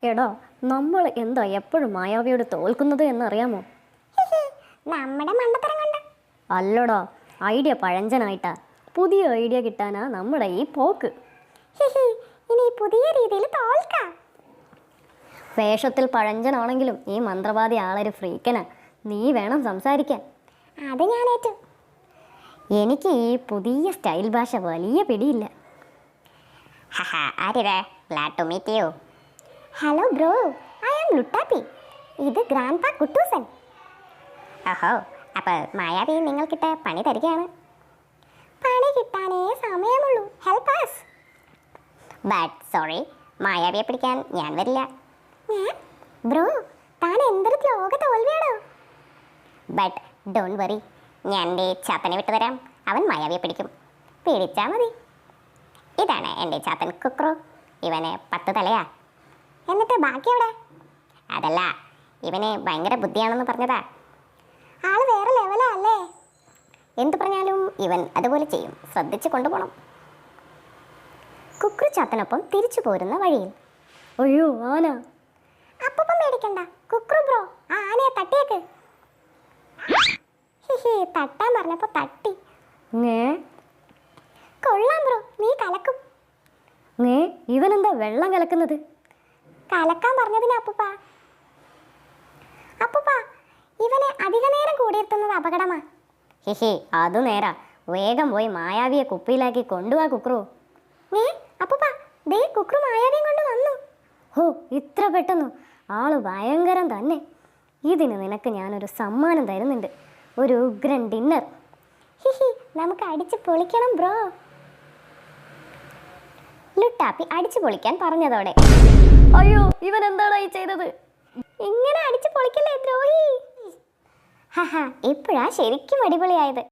എടാ, നമ്മൾ എന്താ എപ്പോഴും മായാവിയോട് തോൽക്കുന്നത് എന്നറിയാമോ? നമ്മുടെ മണ്ടത്തരം കൊണ്ട്. അല്ലടാ, ഐഡിയ പഴഞ്ചനായിട്ടാ. പുതിയ ഐഡിയ കിട്ടാനാ നമ്മുടെ ഈ പോക്ക്. ഇനി പുതിയ രീതിയിൽ തോൽക്കാം. വേഷത്തിൽ പഴഞ്ചനാണെങ്കിലും ഈ മന്ത്രവാദി ആളൊരു ഫ്രീക്കനാ. നീ വേണം സംസാരിക്കാൻ. അത് ഞാൻ ഏറ്റു. എനിക്ക് ഈ പുതിയ സ്റ്റൈൽ ഭാഷ വലിയ പിടിയില്ല. Hello bro, I am Luttappi. ഇത് ഗ്രാൻഡ്പാ കുട്ടൂസൻ. ഓഹോ, അപ്പോൾ മായാവി നിങ്ങൾക്കിട്ട് പണി തരികയാണ്. പണി കിട്ടാനേ സമയമുള്ളൂ. Help us. ബട്ട് സോറി, മായാവിയെ പിടിക്കാൻ ഞാൻ വരില്ല. ബ്രോ, താൻ എന്തൊരു ലോക തോൽവിയാണോ? ബട്ട് ഡോണ്ട് വറി, ഞാൻ എൻ്റെ ചാത്തനെ വിട്ടുതരാം. അവൻ മായാവിയെ പിടിക്കും. പിടിച്ചാൽ മതി. ഇതാണ് എൻ്റെ ചാത്തൻ കുക്രോ. ഇവന് 10 തലയാ. എന്നിട്ട് ബാക്കി എവിടെ? അതല്ല, ഇവന് ഭയങ്കര ബുദ്ധിയാണെന്ന് പറഞ്ഞതാ. ആള് വേറെ ലെവലാ അല്ലേ? എന്തു പറഞ്ഞാലും ഇവൻ അതുപോലെ ചെയ്യും. ശ്രദ്ധിച്ച് കൊണ്ടുപോകണം. കുക്രു ചാത്തനൊപ്പം തിരിച്ചു പോരുന്ന വഴിയിൽ. അയ്യോ, ആന! അപ്പം പേടിക്കണ്ട കുക്രു ബ്രോ, ആ ആനയെ തട്ടിയേക്ക്. തട്ടാൻ പറഞ്ഞപ്പോ തട്ടി. കൊള്ളാം ബ്രോ, നീ കലക്കും. ഇവനെന്താ വെള്ളം കലക്കുന്നത്? കലക്കാൻ പറഞ്ഞതിന് അപ്പൂപ്പാ. അപ്പൂപ്പാ, ഇവനെ അധിക നേരം കൂടിയിരുത്തുന്നത് അപകടമാ. അത് നേരാ. വേഗം പോയി മായാവിയെ കുപ്പിയിലാക്കി കൊണ്ടുപോവാ കുക്രു. അപ്പൂപ്പാ, ദേ കുക്രു മായാവിയും കൊണ്ട് വന്നു. ഹോ, ഇത്ര പെട്ടെന്ന്? ആള് ഭയങ്കരം തന്നെ. ഇതിന് നിനക്ക് ഞാനൊരു സമ്മാനം തരുന്നുണ്ട്. ഒരു ഉഗ്രൻ ഡിന്നർ. നമുക്ക് അടിച്ച് പൊളിക്കണം ബ്രോ. ലുട്ടാപ്പി അടിച്ചു പൊളിക്കാൻ പറഞ്ഞതോടെ, അയ്യോ, ഇവൻ എന്താണോ ഈ ചെയ്തത്? ഇങ്ങനെ അടിച്ച് പൊളിക്കല്ലേ ദ്രോഹി. ഇപ്പോഴാ ശരിക്കും അടിപൊളിയായത്.